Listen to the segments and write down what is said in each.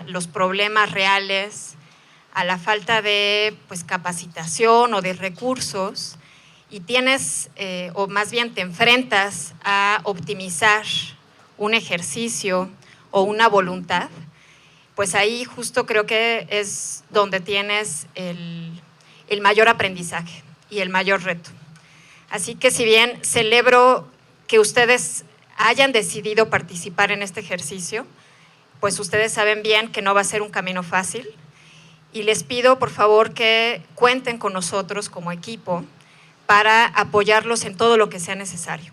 los problemas reales, a la falta de pues, capacitación o de recursos, y tienes, o más bien te enfrentas a optimizar un ejercicio o una voluntad, pues ahí justo creo que es donde tienes el mayor aprendizaje y el mayor reto. Así que si bien celebro que ustedes hayan decidido participar en este ejercicio, pues ustedes saben bien que no va a ser un camino fácil, y les pido por favor que cuenten con nosotros como equipo para apoyarlos en todo lo que sea necesario.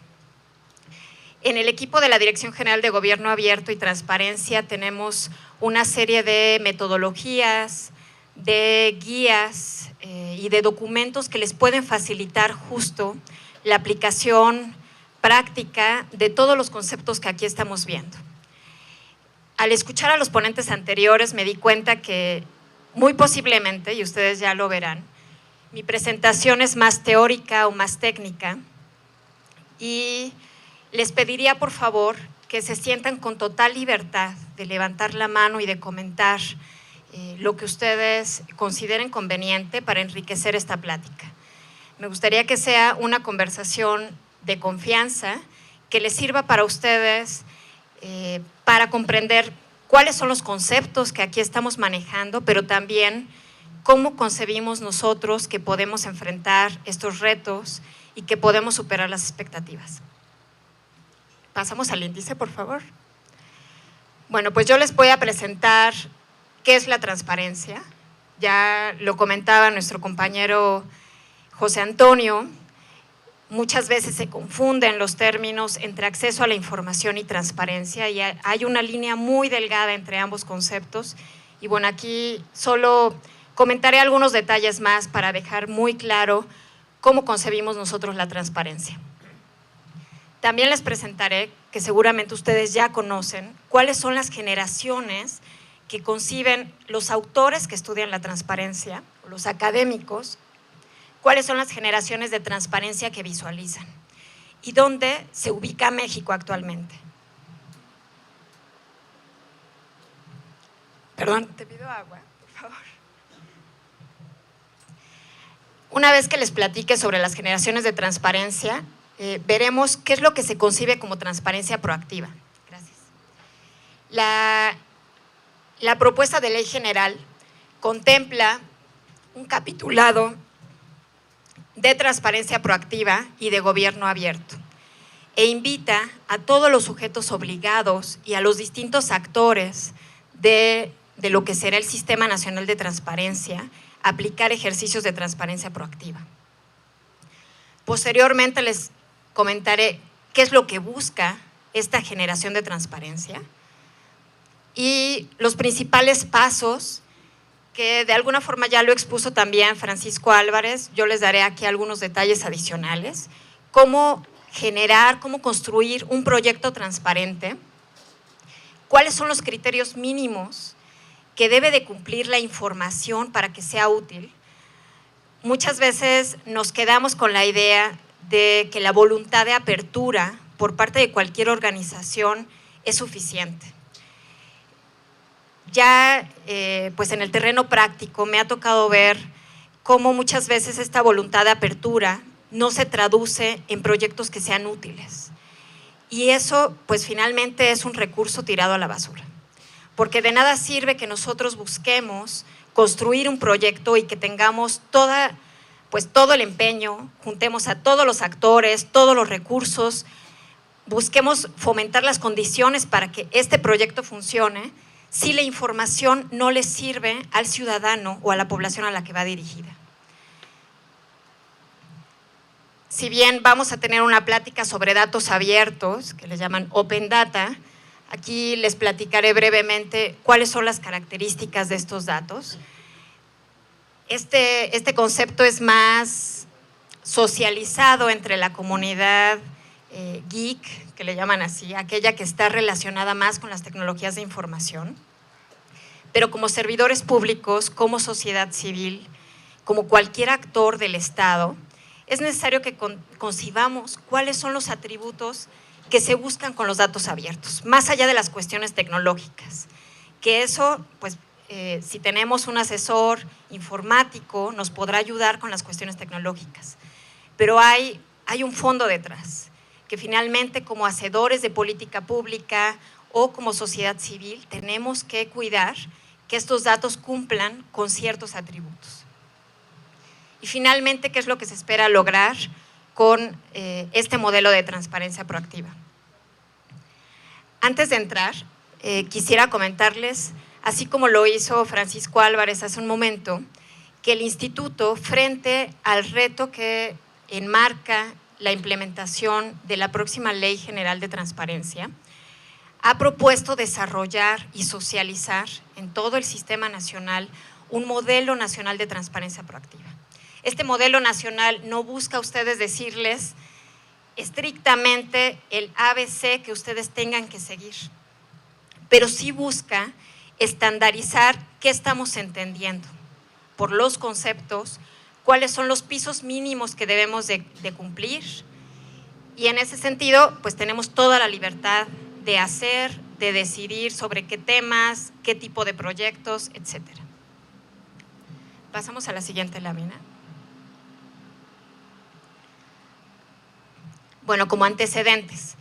En el equipo de la Dirección General de Gobierno Abierto y Transparencia tenemos una serie de metodologías, de guías y de documentos que les pueden facilitar justo la aplicación práctica de todos los conceptos que aquí estamos viendo. Al escuchar a los ponentes anteriores me di cuenta que muy posiblemente, y ustedes ya lo verán, mi presentación es más teórica o más técnica, y les pediría por favor que se sientan con total libertad de levantar la mano y de comentar lo que ustedes consideren conveniente para enriquecer esta plática. Me gustaría que sea una conversación de confianza que les sirva para ustedes para comprender cuáles son los conceptos que aquí estamos manejando, pero también cómo concebimos nosotros que podemos enfrentar estos retos y que podemos superar las expectativas. Pasamos al índice, por favor. Bueno, pues yo les voy a presentar qué es la transparencia. Ya lo comentaba nuestro compañero José Antonio. Muchas veces se confunden los términos entre acceso a la información y transparencia, y hay una línea muy delgada entre ambos conceptos. Y bueno, aquí solo comentaré algunos detalles más para dejar muy claro cómo concebimos nosotros la transparencia. También les presentaré, que seguramente ustedes ya conocen, cuáles son las generaciones que conciben los autores que estudian la transparencia, los académicos, cuáles son las generaciones de transparencia que visualizan y dónde se ubica México actualmente. Perdón, te pido agua, por favor. Una vez que les platique sobre las generaciones de transparencia, veremos qué es lo que se concibe como transparencia proactiva. Gracias. La propuesta de ley general contempla un capitulado de transparencia proactiva y de gobierno abierto, e invita a todos los sujetos obligados y a los distintos actores de lo que será el Sistema Nacional de Transparencia a aplicar ejercicios de transparencia proactiva. Posteriormente les comentaré qué es lo que busca esta generación de transparencia y los principales pasos que de alguna forma ya lo expuso también Francisco Álvarez. Yo les daré aquí algunos detalles adicionales. Cómo generar, cómo construir un proyecto transparente, cuáles son los criterios mínimos que debe de cumplir la información para que sea útil. Muchas veces nos quedamos con la idea de que la voluntad de apertura por parte de cualquier organización es suficiente. Ya pues en el terreno práctico me ha tocado ver cómo muchas veces esta voluntad de apertura no se traduce en proyectos que sean útiles. Y eso pues finalmente es un recurso tirado a la basura. Porque de nada sirve que nosotros busquemos construir un proyecto y que tengamos todo el empeño, juntemos a todos los actores, todos los recursos, busquemos fomentar las condiciones para que este proyecto funcione, si la información no le sirve al ciudadano o a la población a la que va dirigida. Si bien vamos a tener una plática sobre datos abiertos, que les llaman Open Data, aquí les platicaré brevemente cuáles son las características de estos datos. Este concepto es más socializado entre la comunidad geek, que le llaman así, aquella que está relacionada más con las tecnologías de información. Pero como servidores públicos, como sociedad civil, como cualquier actor del Estado, es necesario que concibamos cuáles son los atributos que se buscan con los datos abiertos, más allá de las cuestiones tecnológicas. que eso, pues, si tenemos un asesor informático, nos podrá ayudar con las cuestiones tecnológicas. Pero hay un fondo detrás, que finalmente como hacedores de política pública o como sociedad civil tenemos que cuidar que estos datos cumplan con ciertos atributos. Y finalmente, ¿qué es lo que se espera lograr con este modelo de transparencia proactiva? Antes de entrar, quisiera comentarles, así como lo hizo Francisco Álvarez hace un momento, que el Instituto, frente al reto que enmarca la implementación de la próxima Ley General de Transparencia, ha propuesto desarrollar y socializar en todo el sistema nacional un modelo nacional de transparencia proactiva. Este modelo nacional no busca a ustedes decirles estrictamente el ABC que ustedes tengan que seguir, pero sí busca estandarizar qué estamos entendiendo por los conceptos, cuáles son los pisos mínimos que debemos de cumplir, y en ese sentido pues tenemos toda la libertad de hacer, de decidir sobre qué temas, qué tipo de proyectos, etcétera. Pasamos a la siguiente lámina. Bueno, como antecedentes,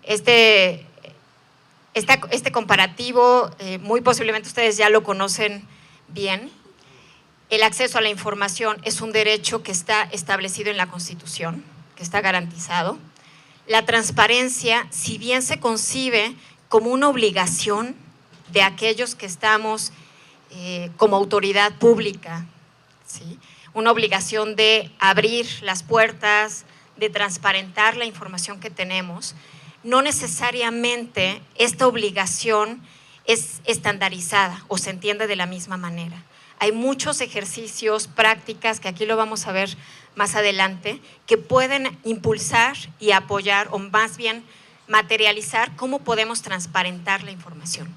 este comparativo muy posiblemente ustedes ya lo conocen bien. El acceso a la información es un derecho que está establecido en la Constitución, que está garantizado. La transparencia, si bien se concibe como una obligación de aquellos que estamos como autoridad pública, ¿sí?, una obligación de abrir las puertas, de transparentar la información que tenemos, no necesariamente esta obligación es estandarizada o se entiende de la misma manera. Hay muchos ejercicios, prácticas, que aquí lo vamos a ver más adelante, que pueden impulsar y apoyar, o más bien materializar, cómo podemos transparentar la información.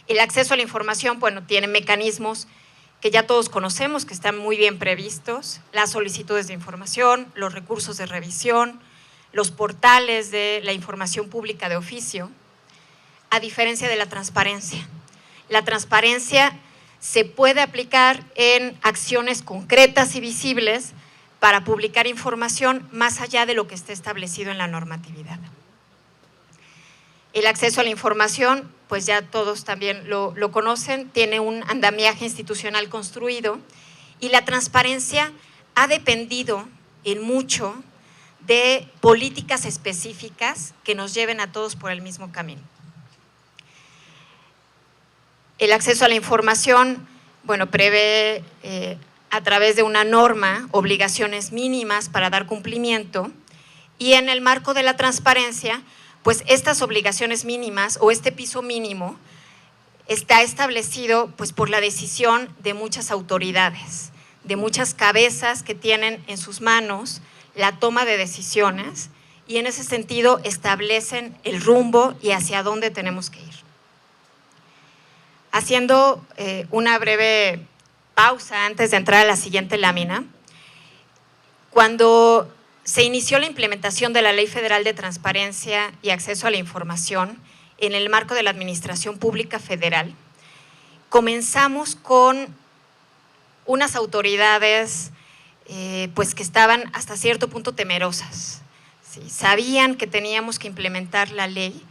El acceso a la información, bueno, tiene mecanismos que ya todos conocemos, que están muy bien previstos: las solicitudes de información, los recursos de revisión, los portales de la información pública de oficio, a diferencia de la transparencia. La transparencia se puede aplicar en acciones concretas y visibles para publicar información más allá de lo que esté establecido en la normatividad. El acceso a la información, pues ya todos también lo conocen, tiene un andamiaje institucional construido, y la transparencia ha dependido en mucho de políticas específicas que nos lleven a todos por el mismo camino. El acceso a la información, bueno, prevé a través de una norma obligaciones mínimas para dar cumplimiento, y en el marco de la transparencia, pues estas obligaciones mínimas o este piso mínimo está establecido pues por la decisión de muchas autoridades, de muchas cabezas que tienen en sus manos la toma de decisiones, y en ese sentido establecen el rumbo y hacia dónde tenemos que ir. Haciendo una breve pausa antes de entrar a la siguiente lámina, cuando se inició la implementación de la Ley Federal de Transparencia y Acceso a la Información en el marco de la Administración Pública Federal, comenzamos con unas autoridades pues que estaban hasta cierto punto temerosas, ¿sí? Sabían que teníamos que implementar la ley,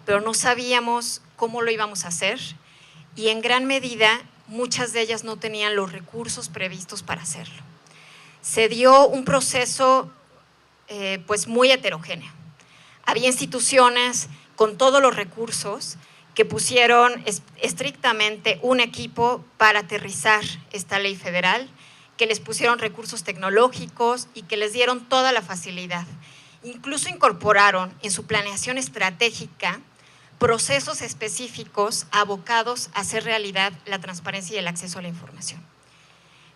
pero no sabíamos cómo lo íbamos a hacer, y en gran medida muchas de ellas no tenían los recursos previstos para hacerlo. Se dio un proceso pues muy heterogéneo. Había instituciones con todos los recursos que pusieron estrictamente un equipo para aterrizar esta ley federal, que les pusieron recursos tecnológicos y que les dieron toda la facilidad. Incluso incorporaron en su planeación estratégica procesos específicos abocados a hacer realidad la transparencia y el acceso a la información.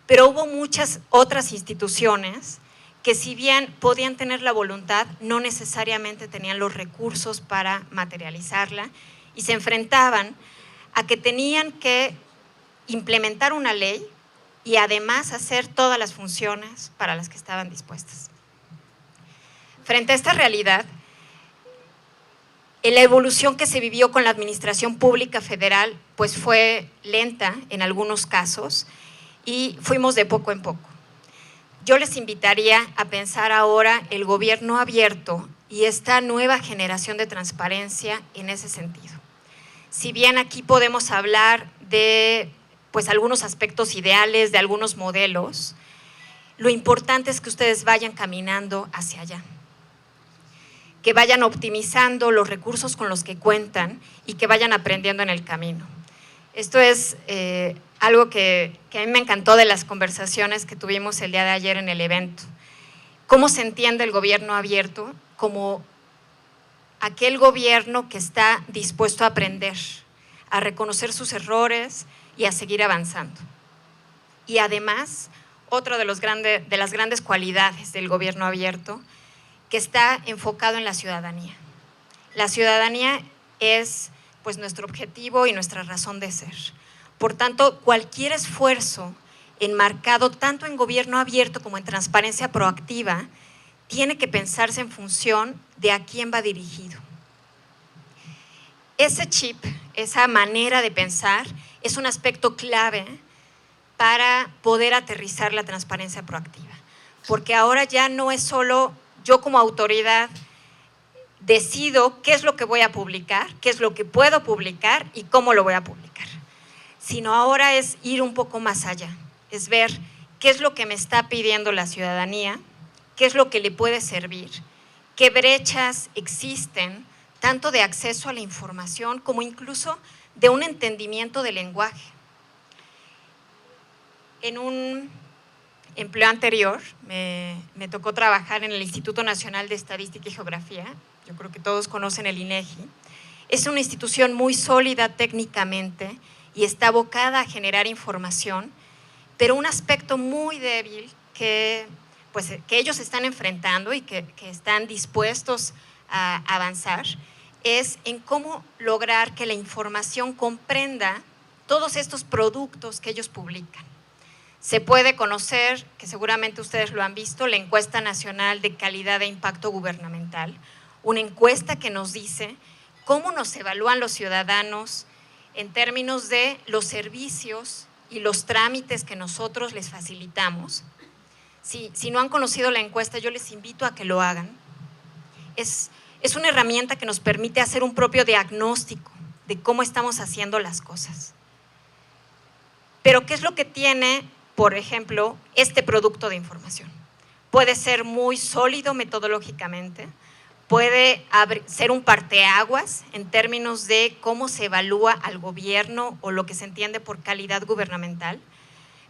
Pero hubo muchas otras instituciones que, si bien podían tener la voluntad, no necesariamente tenían los recursos para materializarla, y se enfrentaban a que tenían que implementar una ley y además hacer todas las funciones para las que estaban dispuestas. Frente a esta realidad, La evolución que se vivió con la administración pública federal pues fue lenta en algunos casos y fuimos de poco en poco. Yo les invitaría a pensar ahora el gobierno abierto y esta nueva generación de transparencia en ese sentido. Si bien aquí podemos hablar de pues algunos aspectos ideales, de algunos modelos, lo importante es que ustedes vayan caminando hacia allá, que vayan optimizando los recursos con los que cuentan y que vayan aprendiendo en el camino. Esto es algo que a mí me encantó de las conversaciones que tuvimos el día de ayer en el evento. ¿Cómo se entiende el gobierno abierto? Como aquel gobierno que está dispuesto a aprender, a reconocer sus errores y a seguir avanzando. Y además, otra de las grandes cualidades del gobierno abierto, que está enfocado en la ciudadanía. La ciudadanía es pues nuestro objetivo y nuestra razón de ser. Por tanto, cualquier esfuerzo enmarcado tanto en gobierno abierto como en transparencia proactiva tiene que pensarse en función de a quién va dirigido. Ese chip, esa manera de pensar, es un aspecto clave para poder aterrizar la transparencia proactiva. Porque ahora ya no es solo yo como autoridad decido qué es lo que voy a publicar, qué es lo que puedo publicar y cómo lo voy a publicar. Sino ahora es ir un poco más allá, es ver qué es lo que me está pidiendo la ciudadanía, qué es lo que le puede servir, qué brechas existen, tanto de acceso a la información como incluso de un entendimiento del lenguaje. En un empleo anterior me tocó trabajar en el Instituto Nacional de Estadística y Geografía, yo creo que todos conocen el INEGI. Es una institución muy sólida técnicamente y está abocada a generar información, pero un aspecto muy débil que ellos están enfrentando y que están dispuestos a avanzar es en cómo lograr que la información comprenda todos estos productos que ellos publican. Se puede conocer, que seguramente ustedes lo han visto, la Encuesta Nacional de Calidad e Impacto Gubernamental, una encuesta que nos dice cómo nos evalúan los ciudadanos en términos de los servicios y los trámites que nosotros les facilitamos. Si no han conocido la encuesta, yo les invito a que lo hagan. Es una herramienta que nos permite hacer un propio diagnóstico de cómo estamos haciendo las cosas. Pero ¿qué es lo que tiene, por ejemplo, este producto de información? Puede ser muy sólido metodológicamente, puede ser un parteaguas en términos de cómo se evalúa al gobierno o lo que se entiende por calidad gubernamental,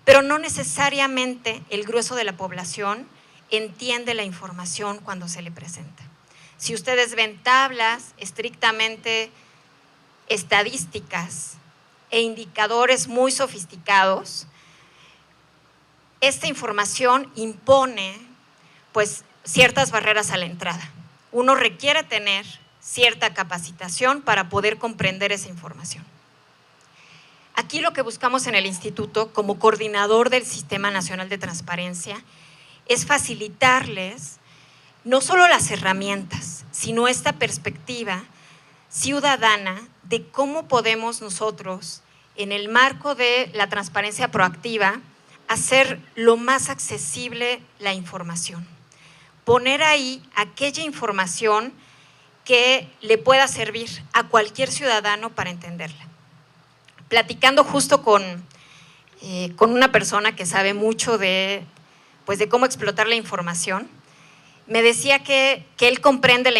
pero no necesariamente el grueso de la población entiende la información cuando se le presenta. Si ustedes ven tablas estrictamente estadísticas e indicadores muy sofisticados, esta información impone pues ciertas barreras a la entrada. Uno requiere tener cierta capacitación para poder comprender esa información. Aquí lo que buscamos en el instituto, como coordinador del Sistema Nacional de Transparencia, es facilitarles no solo las herramientas, sino esta perspectiva ciudadana de cómo podemos nosotros, en el marco de la transparencia proactiva, hacer lo más accesible la información. Poner ahí aquella información que le pueda servir a cualquier ciudadano para entenderla. Platicando justo con una persona que sabe mucho de cómo explotar la información, me decía que él comprende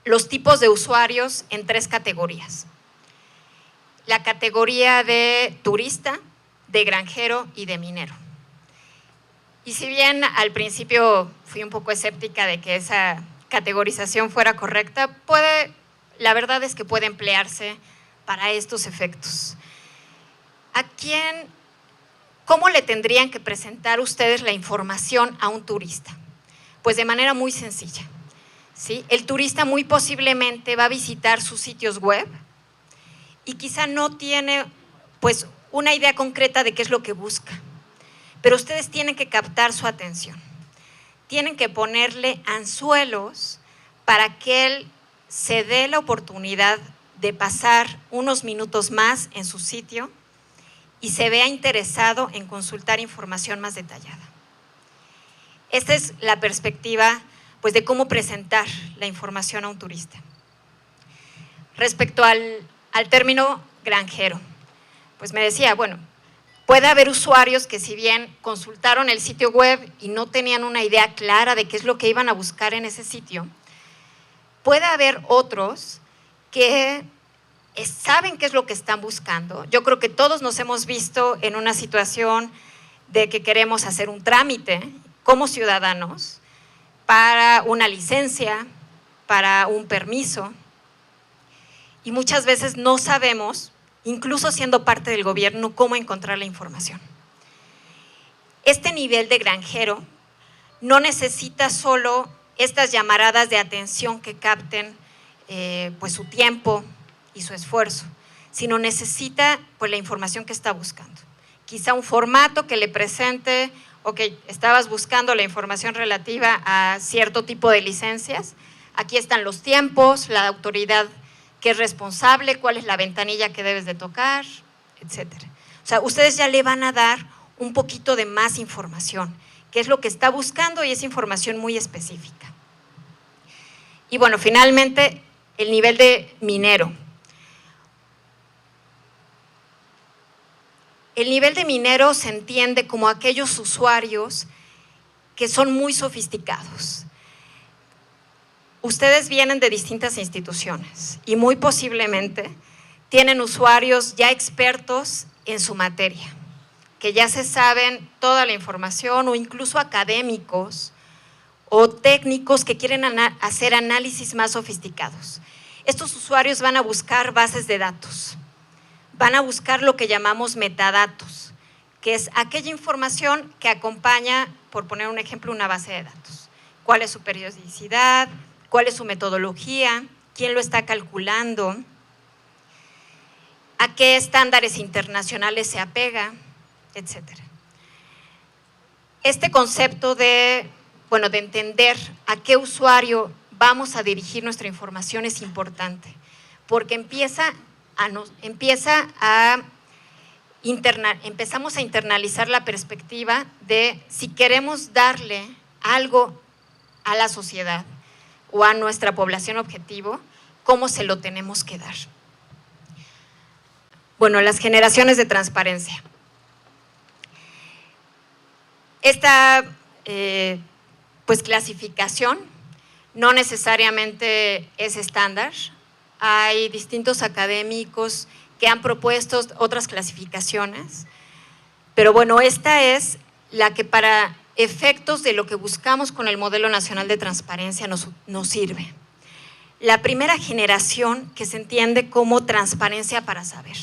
los tipos de usuarios en 3 categorías. La categoría de turista, de granjero y de minero. Y si bien al principio fui un poco escéptica de que esa categorización fuera correcta, la verdad es que puede emplearse para estos efectos. ¿Cómo le tendrían que presentar ustedes la información a un turista? Pues de manera muy sencilla, ¿sí? El turista muy posiblemente va a visitar sus sitios web y quizá no tiene una idea concreta de qué es lo que busca, pero ustedes tienen que captar su atención, tienen que ponerle anzuelos para que él se dé la oportunidad de pasar unos minutos más en su sitio y se vea interesado en consultar información más detallada. Esta es la perspectiva, pues, de cómo presentar la información a un turista. Respecto al término granjero, pues me decía, bueno, puede haber usuarios que si bien consultaron el sitio web y no tenían una idea clara de qué es lo que iban a buscar en ese sitio, puede haber otros que saben qué es lo que están buscando. Yo creo que todos nos hemos visto en una situación de que queremos hacer un trámite como ciudadanos para una licencia, para un permiso, y muchas veces no sabemos, incluso siendo parte del gobierno, cómo encontrar la información. Este nivel de granjero no necesita solo estas llamaradas de atención que capten pues su tiempo y su esfuerzo, sino necesita pues la información que está buscando. Quizá un formato que le presente, ok, estabas buscando la información relativa a cierto tipo de licencias, aquí están los tiempos, la autoridad que es responsable, cuál es la ventanilla que debes de tocar, etcétera. O sea, ustedes ya le van a dar un poquito de más información, que es lo que está buscando y es información muy específica. Y bueno, finalmente, el nivel de minero. El nivel de minero se entiende como aquellos usuarios que son muy sofisticados. Ustedes vienen de distintas instituciones y muy posiblemente tienen usuarios ya expertos en su materia, que ya se saben toda la información, o incluso académicos o técnicos que quieren hacer análisis más sofisticados. Estos usuarios van a buscar bases de datos, van a buscar lo que llamamos metadatos, que es aquella información que acompaña, por poner un ejemplo, una base de datos. ¿Cuál es su periodicidad? ¿Cuál es su metodología? ¿Quién lo está calculando? ¿A qué estándares internacionales se apega? Etcétera. Este concepto de entender a qué usuario vamos a dirigir nuestra información es importante, porque empezamos a internalizar la perspectiva de si queremos darle algo a la sociedad o a nuestra población objetivo, ¿cómo se lo tenemos que dar? Bueno, las generaciones de transparencia. Esta pues clasificación no necesariamente es estándar. Hay distintos académicos que han propuesto otras clasificaciones, pero bueno, esta es la que para efectos de lo que buscamos con el Modelo Nacional de Transparencia nos sirve. La primera generación, que se entiende como transparencia para saber.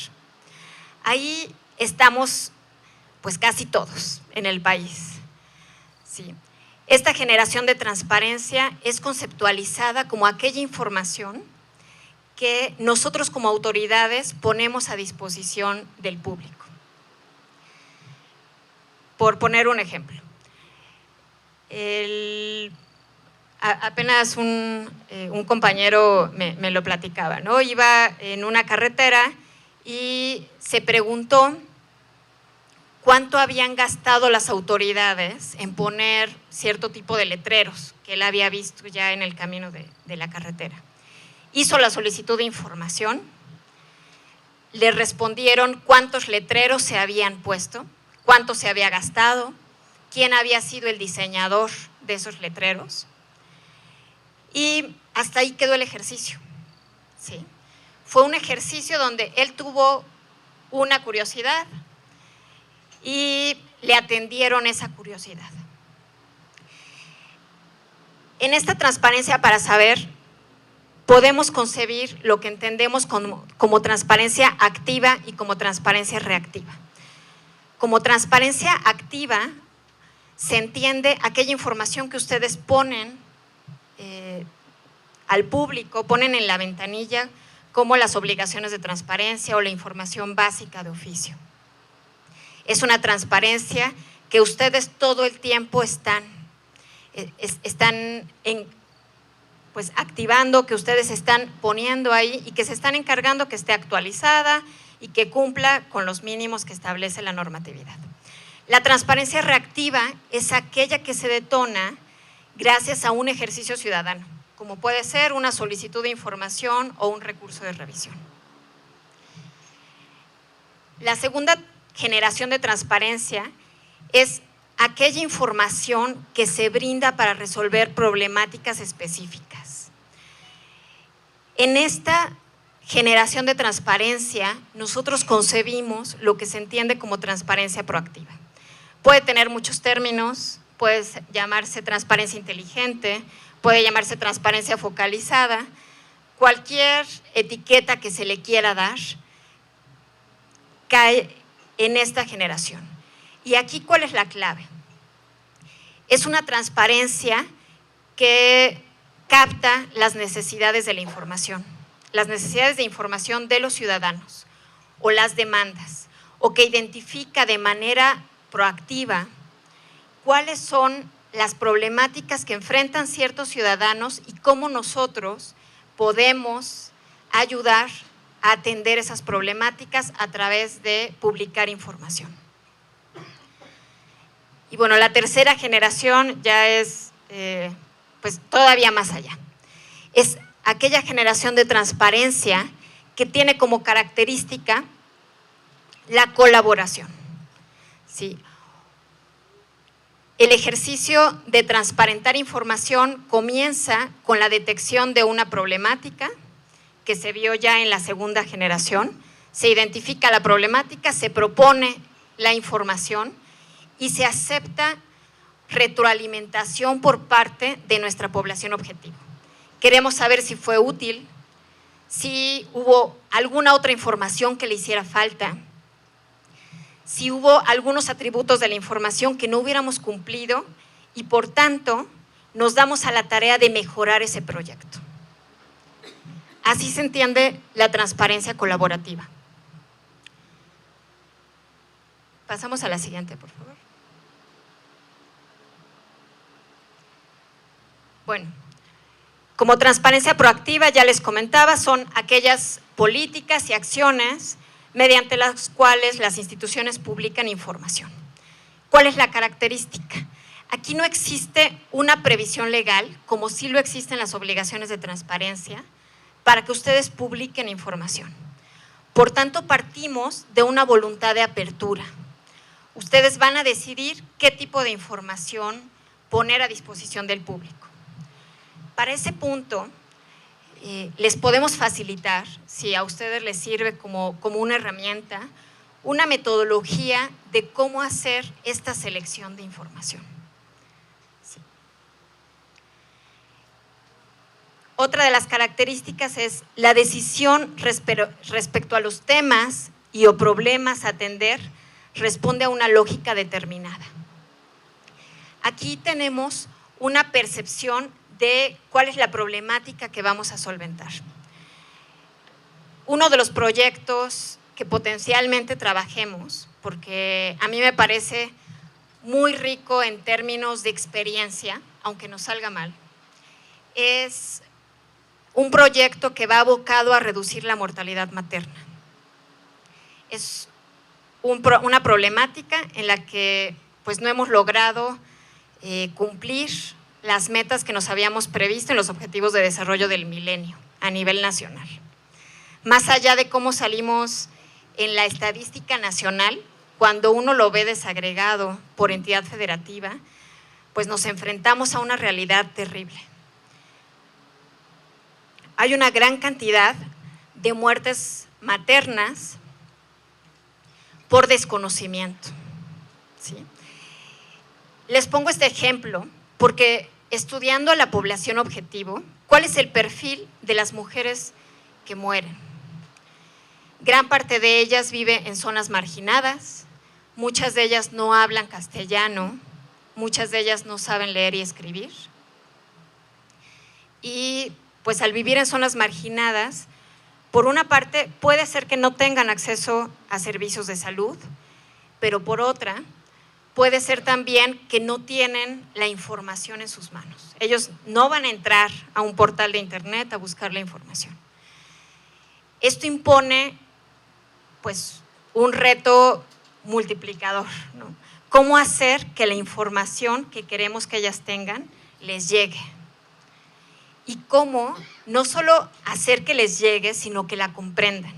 Ahí estamos pues casi todos en el país. Sí. Esta generación de transparencia es conceptualizada como aquella información que nosotros como autoridades ponemos a disposición del público. Por poner un ejemplo, apenas un compañero me lo platicaba, ¿no? Iba en una carretera y se preguntó cuánto habían gastado las autoridades en poner cierto tipo de letreros que él había visto ya en el camino de la carretera. Hizo la solicitud de información, le respondieron cuántos letreros se habían puesto, cuánto se había gastado, quién había sido el diseñador de esos letreros, y hasta ahí quedó el ejercicio. ¿Sí? Fue un ejercicio donde él tuvo una curiosidad y le atendieron esa curiosidad. En esta transparencia para saber, podemos concebir lo que entendemos como transparencia activa y como transparencia reactiva. Como transparencia activa se entiende aquella información que ustedes ponen al público, ponen en la ventanilla, como las obligaciones de transparencia o la información básica de oficio. Es una transparencia que ustedes todo el tiempo están pues activando, que ustedes están poniendo ahí y que se están encargando que esté actualizada y que cumpla con los mínimos que establece la normatividad. La transparencia reactiva es aquella que se detona gracias a un ejercicio ciudadano, como puede ser una solicitud de información o un recurso de revisión. La segunda generación de transparencia es aquella información que se brinda para resolver problemáticas específicas. En esta generación de transparencia, nosotros concebimos lo que se entiende como transparencia proactiva. Puede tener muchos términos, puede llamarse transparencia inteligente, puede llamarse transparencia focalizada, cualquier etiqueta que se le quiera dar cae en esta generación. Y aquí, ¿cuál es la clave? Es una transparencia que capta las necesidades de la información, las necesidades de información de los ciudadanos o las demandas, o que identifica de manera proactiva cuáles son las problemáticas que enfrentan ciertos ciudadanos y cómo nosotros podemos ayudar a atender esas problemáticas a través de publicar información. Y bueno, la tercera generación ya es pues todavía más allá. Es aquella generación de transparencia que tiene como característica la colaboración. ¿Sí? El ejercicio de transparentar información comienza con la detección de una problemática que se vio ya en la segunda generación. Se identifica la problemática, se propone la información y se acepta retroalimentación por parte de nuestra población objetivo. Queremos saber si fue útil, si hubo alguna otra información que le hiciera falta, si hubo algunos atributos de la información que no hubiéramos cumplido y por tanto nos damos a la tarea de mejorar ese proyecto. Así se entiende la transparencia colaborativa. Pasamos a la siguiente, por favor. Bueno, como transparencia proactiva, ya les comentaba, son aquellas políticas y acciones mediante las cuales las instituciones publican información. ¿Cuál es la característica? Aquí no existe una previsión legal, como sí lo existen las obligaciones de transparencia, para que ustedes publiquen información. Por tanto, partimos de una voluntad de apertura. Ustedes van a decidir qué tipo de información poner a disposición del público. Para ese punto, les podemos facilitar, si a ustedes les sirve como una herramienta, una metodología de cómo hacer esta selección de información. Sí. Otra de las características es la decisión respecto a los temas y o problemas a atender responde a una lógica determinada. Aquí tenemos una percepción de cuál es la problemática que vamos a solventar. Uno de los proyectos que potencialmente trabajemos, porque a mí me parece muy rico en términos de experiencia, aunque nos salga mal, es un proyecto que va abocado a reducir la mortalidad materna. Es una problemática en la que pues, no hemos logrado cumplir las metas que nos habíamos previsto en los Objetivos de Desarrollo del Milenio a nivel nacional. Más allá de cómo salimos en la estadística nacional, cuando uno lo ve desagregado por entidad federativa, pues nos enfrentamos a una realidad terrible. Hay una gran cantidad de muertes maternas por desconocimiento. ¿Sí? Les pongo este ejemplo porque estudiando a la población objetivo, ¿cuál es el perfil de las mujeres que mueren? Gran parte de ellas vive en zonas marginadas, muchas de ellas no hablan castellano, muchas de ellas no saben leer y escribir. Y pues al vivir en zonas marginadas, por una parte puede ser que no tengan acceso a servicios de salud, pero por otra puede ser también que no tienen la información en sus manos. Ellos no van a entrar a un portal de internet a buscar la información. Esto impone, pues, un reto multiplicador, ¿no? ¿Cómo hacer que la información que queremos que ellas tengan les llegue? Y cómo no solo hacer que les llegue, sino que la comprendan.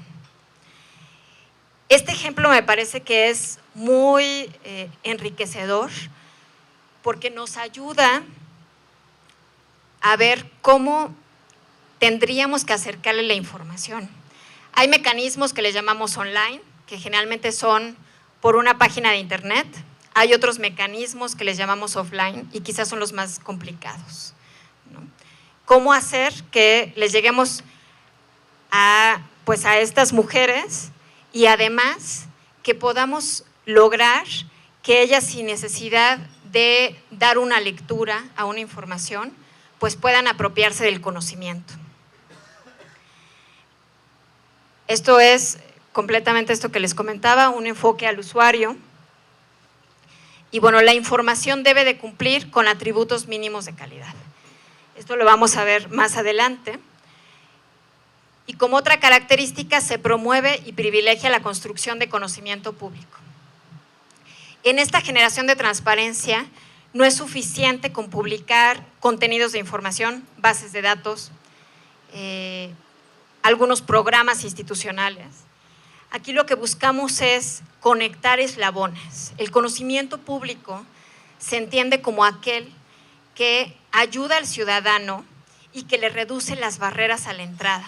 Este ejemplo me parece que es muy enriquecedor porque nos ayuda a ver cómo tendríamos que acercarle la información. Hay mecanismos que le llamamos online, que generalmente son por una página de internet. Hay otros mecanismos que les llamamos offline y quizás son los más complicados, ¿no? ¿Cómo hacer que les lleguemos pues a estas mujeres y además que podamos lograr que ellas, sin necesidad de dar una lectura a una información, pues puedan apropiarse del conocimiento? Esto es completamente esto que les comentaba, un enfoque al usuario. Y bueno, la información debe de cumplir con atributos mínimos de calidad. Esto lo vamos a ver más adelante. Y como otra característica, se promueve y privilegia la construcción de conocimiento público. En esta generación de transparencia, no es suficiente con publicar contenidos de información, bases de datos, algunos programas institucionales. Aquí lo que buscamos es conectar eslabones. El conocimiento público se entiende como aquel que ayuda al ciudadano y que le reduce las barreras a la entrada.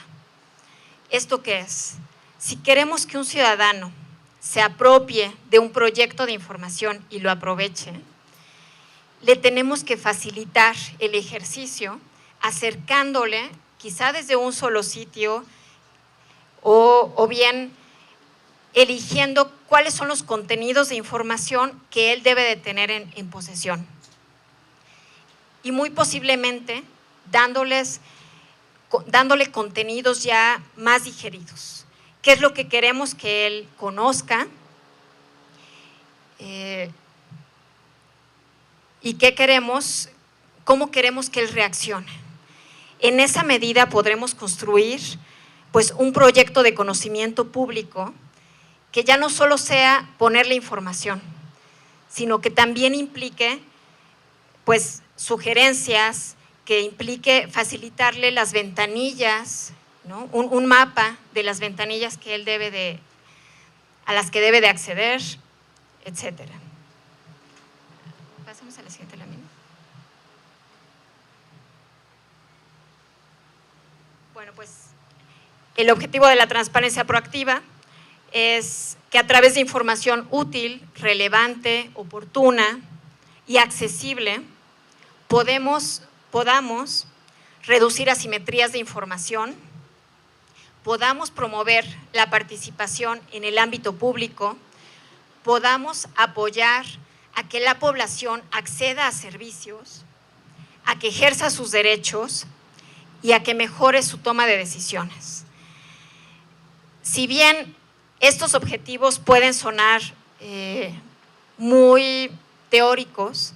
¿Esto qué es? Si queremos que un ciudadano se apropie de un proyecto de información y lo aproveche, le tenemos que facilitar el ejercicio acercándole, quizá desde un solo sitio o bien eligiendo cuáles son los contenidos de información que él debe de tener en posesión. Y muy posiblemente dándole contenidos ya más digeridos. ¿Qué es lo que queremos que él conozca? ¿Y qué queremos? ¿Cómo queremos que él reaccione? En esa medida podremos construir pues, un proyecto de conocimiento público que ya no solo sea ponerle información, sino que también implique pues, sugerencias, que implique facilitarle las ventanillas, ¿no? Un mapa de las ventanillas que él a las que debe de acceder, etcétera. Pasamos a la siguiente lámina. Bueno, pues el objetivo de la transparencia proactiva es que a través de información útil, relevante, oportuna y accesible podamos reducir asimetrías de información, podamos promover la participación en el ámbito público, podamos apoyar a que la población acceda a servicios, a que ejerza sus derechos y a que mejore su toma de decisiones. Si bien estos objetivos pueden sonar muy teóricos,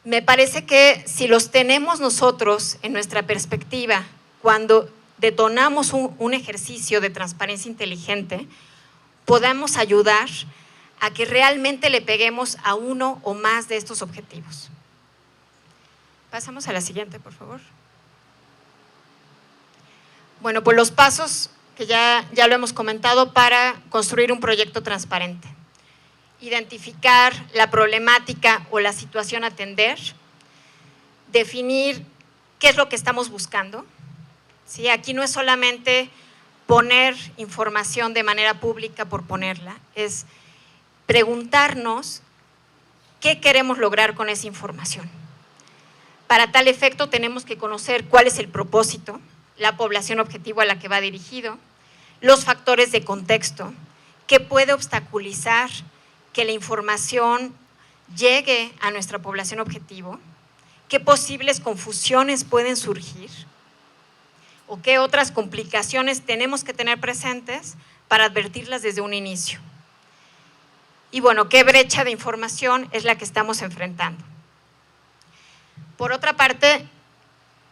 me parece que si los tenemos nosotros en nuestra perspectiva, cuando detonamos un ejercicio de transparencia inteligente, podamos ayudar a que realmente le peguemos a uno o más de estos objetivos. Pasamos a la siguiente, por favor. Bueno, pues los pasos que ya lo hemos comentado para construir un proyecto transparente. Identificar la problemática o la situación a atender, definir qué es lo que estamos buscando. ¿Sí? Aquí no es solamente poner información de manera pública por ponerla, es preguntarnos qué queremos lograr con esa información. Para tal efecto tenemos que conocer cuál es el propósito, la población objetivo a la que va dirigido, los factores de contexto, qué puede obstaculizar que la información llegue a nuestra población objetivo, qué posibles confusiones pueden surgir o qué otras complicaciones tenemos que tener presentes para advertirlas desde un inicio. y bueno, qué brecha de información es la que estamos enfrentando. Por otra parte,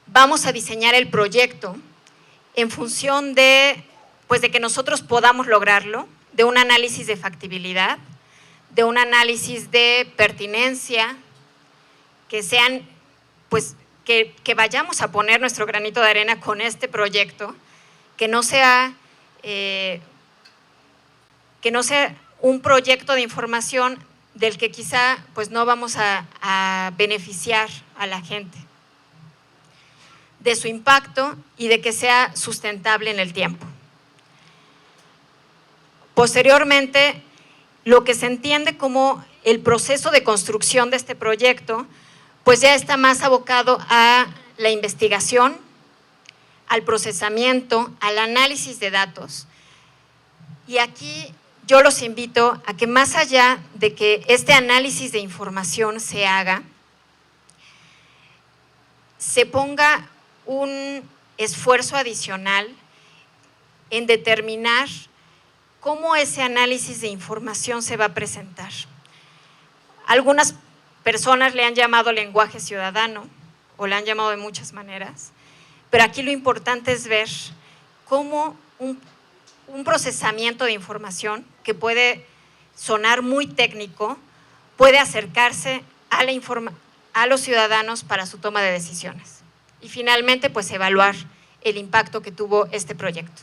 vamos a diseñar el proyecto en función de, pues de que nosotros podamos lograrlo, de un análisis de factibilidad, de un análisis de pertinencia, que sean, pues, que vayamos a poner nuestro granito de arena con este proyecto, que no sea un proyecto de información del que quizá pues no vamos a beneficiar a la gente, de su impacto y de que sea sustentable en el tiempo. Posteriormente, lo que se entiende como el proceso de construcción de este proyecto, pues ya está más abocado a la investigación, al procesamiento, al análisis de datos. Y aquí yo los invito a que más allá de que este análisis de información se haga, se ponga un esfuerzo adicional en determinar cómo ese análisis de información se va a presentar. Algunas personas le han llamado lenguaje ciudadano o le han llamado de muchas maneras, pero aquí lo importante es ver cómo un procesamiento de información que puede sonar muy técnico puede acercarse a los ciudadanos para su toma de decisiones. Y finalmente, pues evaluar el impacto que tuvo este proyecto.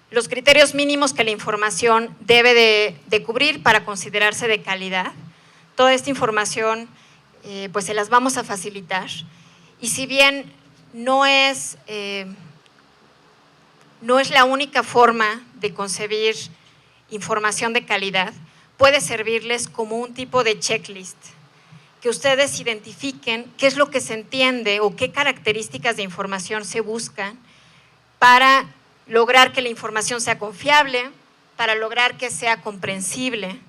Los criterios mínimos que la información debe de cubrir para considerarse de calidad. Toda esta información pues se las vamos a facilitar. Y si bien no es la única forma de concebir información de calidad, puede servirles como un tipo de checklist, que ustedes identifiquen qué es lo que se entiende o qué características de información se buscan para lograr que la información sea confiable, para lograr que sea comprensible,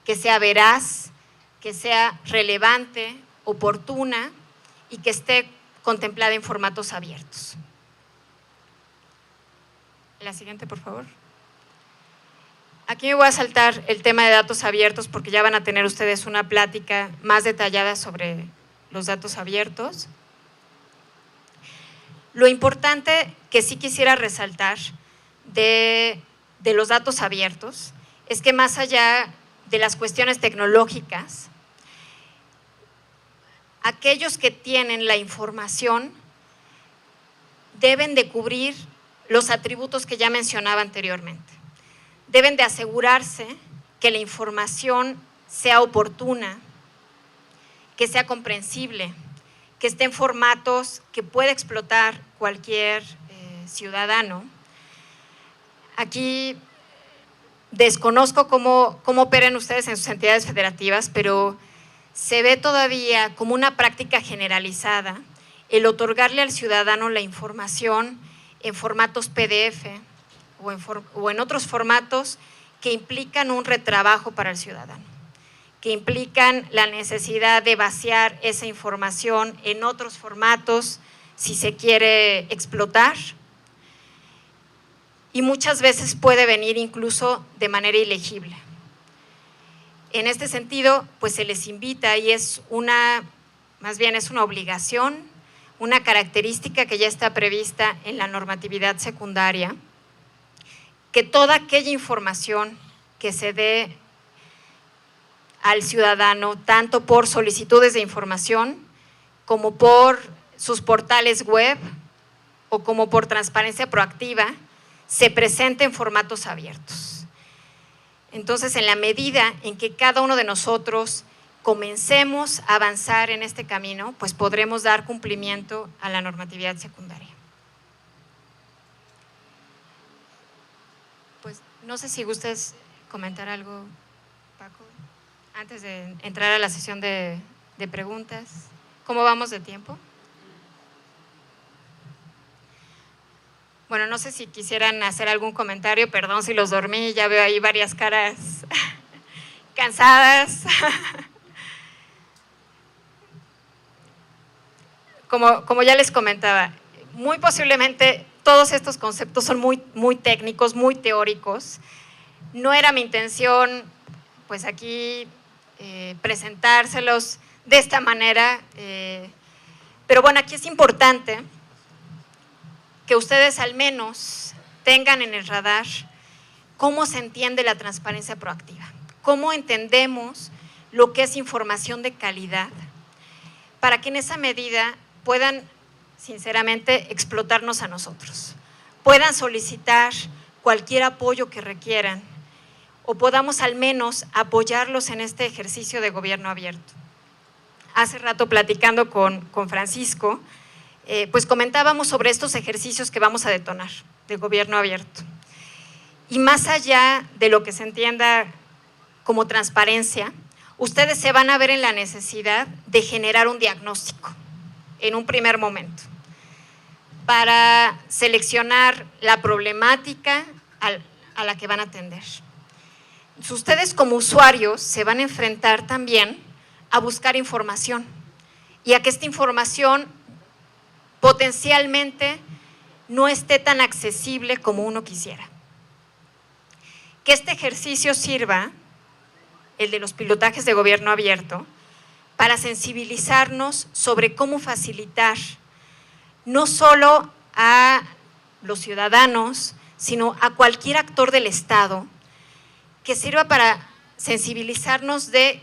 que sea veraz, que sea relevante, oportuna y que esté contemplada en formatos abiertos. La siguiente, por favor. Aquí me voy a saltar el tema de datos abiertos porque ya van a tener ustedes una plática más detallada sobre los datos abiertos. Lo importante que sí quisiera resaltar de los datos abiertos es que más allá de las cuestiones tecnológicas, aquellos que tienen la información deben de cubrir los atributos que ya mencionaba anteriormente. Deben de asegurarse que la información sea oportuna, que sea comprensible, que esté en formatos que pueda explotar cualquier ciudadano. Aquí desconozco cómo operan ustedes en sus entidades federativas, pero se ve todavía como una práctica generalizada el otorgarle al ciudadano la información en formatos PDF o en otros formatos que implican un retrabajo para el ciudadano, que implican la necesidad de vaciar esa información en otros formatos si se quiere explotar, y muchas veces puede venir incluso de manera ilegible. En este sentido, pues se les invita y más bien es una obligación, una característica que ya está prevista en la normatividad secundaria, que toda aquella información que se dé al ciudadano, tanto por solicitudes de información, como por sus portales web o como por transparencia proactiva, se presente en formatos abiertos. Entonces, en la medida en que cada uno de nosotros comencemos a avanzar en este camino, pues podremos dar cumplimiento a la normatividad secundaria. Pues no sé si gustas comentar algo, Paco, antes de entrar a la sesión de preguntas. ¿Cómo vamos de tiempo? Bueno, no sé si quisieran hacer algún comentario, perdón si los dormí, ya veo ahí varias caras cansadas. Como ya les comentaba, muy posiblemente todos estos conceptos son muy técnicos, muy teóricos. No era mi intención, pues aquí, presentárselos de esta manera, pero bueno, aquí es importante que ustedes al menos tengan en el radar cómo se entiende la transparencia proactiva, cómo entendemos lo que es información de calidad, para que en esa medida puedan, sinceramente, explotarnos a nosotros, puedan solicitar cualquier apoyo que requieran o podamos al menos apoyarlos en este ejercicio de gobierno abierto. Hace rato platicando con Francisco, pues comentábamos sobre estos ejercicios que vamos a detonar de gobierno abierto. Y más allá de lo que se entienda como transparencia, ustedes se van a ver en la necesidad de generar un diagnóstico en un primer momento para seleccionar la problemática a la que van a atender. Ustedes como usuarios se van a enfrentar también a buscar información y a que esta información potencialmente no esté tan accesible como uno quisiera. Que este ejercicio sirva, el de los pilotajes de gobierno abierto, para sensibilizarnos sobre cómo facilitar no solo a los ciudadanos, sino a cualquier actor del Estado, que sirva para sensibilizarnos de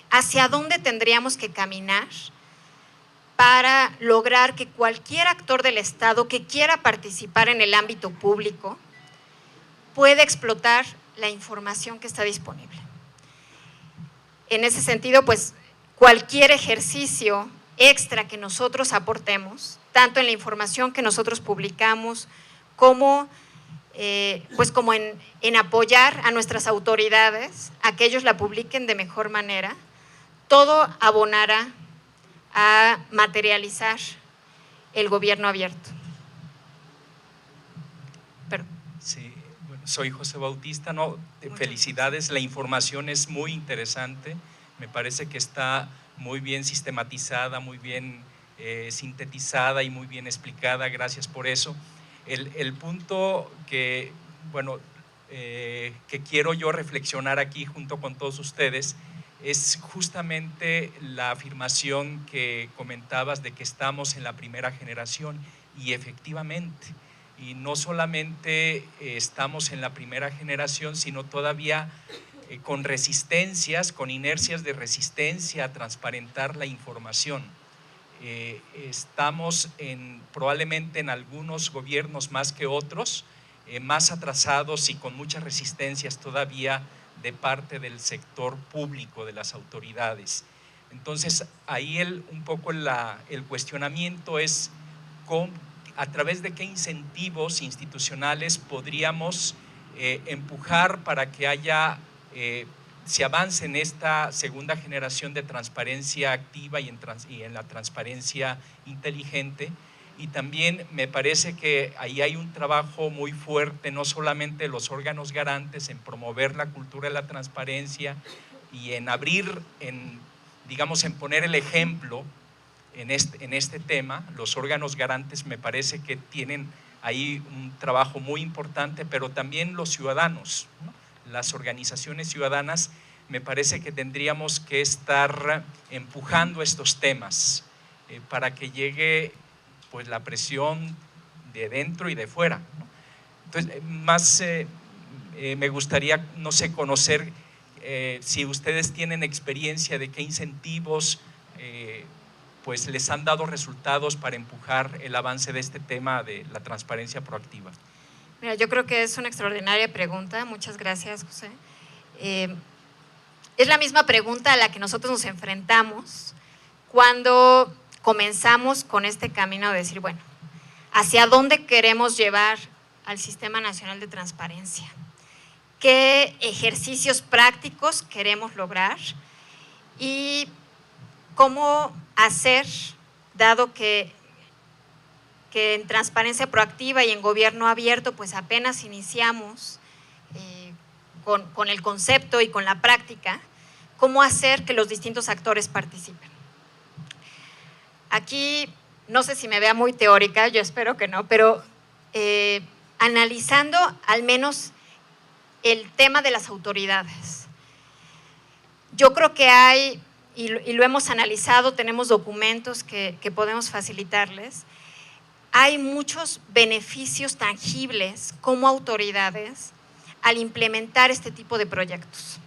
hacia dónde tendríamos que caminar para lograr que cualquier actor del Estado que quiera participar en el ámbito público pueda explotar la información que está disponible. En ese sentido, pues, cualquier ejercicio extra que nosotros aportemos, tanto en la información que nosotros publicamos, como, pues como en apoyar a nuestras autoridades a que ellos la publiquen de mejor manera, todo abonará a materializar el gobierno abierto. Sí, bueno, soy José Bautista, no, felicidades, la información es muy interesante, me parece que está muy bien sistematizada, muy bien sintetizada y muy bien explicada, gracias por eso. El punto que, bueno, que quiero yo reflexionar aquí junto con todos ustedes es justamente la afirmación que comentabas de que estamos en la primera generación, y efectivamente, y no solamente estamos en la primera generación, sino todavía con resistencias, con inercias de resistencia a transparentar la información. Estamos probablemente en algunos gobiernos más que otros, más atrasados y con muchas resistencias todavía de parte del sector público, de las autoridades. Entonces, ahí un poco el cuestionamiento es a través de qué incentivos institucionales podríamos empujar para que se avance en esta segunda generación de transparencia activa y en la transparencia inteligente. Y también me parece que ahí hay un trabajo muy fuerte, no solamente de los órganos garantes, en promover la cultura de la transparencia y en abrir, digamos, en poner el ejemplo en este tema. Los órganos garantes me parece que tienen ahí un trabajo muy importante, pero también los ciudadanos, ¿no? Las organizaciones ciudadanas, me parece que tendríamos que estar empujando estos temas para que llegue pues la presión de dentro y de fuera, ¿no? Entonces, más me gustaría, no sé, conocer si ustedes tienen experiencia de qué incentivos pues les han dado resultados para empujar el avance de este tema de la transparencia proactiva. Mira, yo creo que es una extraordinaria pregunta, muchas gracias, José. Es la misma pregunta a la que nosotros nos enfrentamos cuando comenzamos con este camino de decir, bueno, ¿hacia dónde queremos llevar al Sistema Nacional de Transparencia? ¿Qué ejercicios prácticos queremos lograr? Y cómo hacer, dado que en transparencia proactiva y en gobierno abierto, pues apenas iniciamos con el concepto y con la práctica, cómo hacer que los distintos actores participen. Aquí, no sé si me vea muy teórica, yo espero que no, pero analizando al menos el tema de las autoridades. Yo creo que hay, y lo hemos analizado, tenemos documentos que podemos facilitarles, hay muchos beneficios tangibles como autoridades al implementar este tipo de proyectos.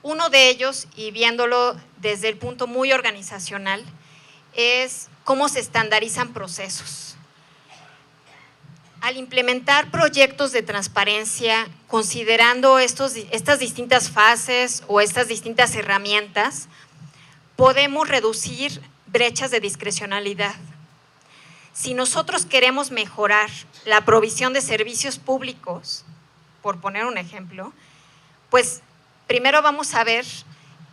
Uno de ellos, y viéndolo desde el punto muy organizacional, es cómo se estandarizan procesos. Al implementar proyectos de transparencia, considerando estas distintas fases o estas distintas herramientas, podemos reducir brechas de discrecionalidad. Si nosotros queremos mejorar la provisión de servicios públicos, por poner un ejemplo, pues primero vamos a ver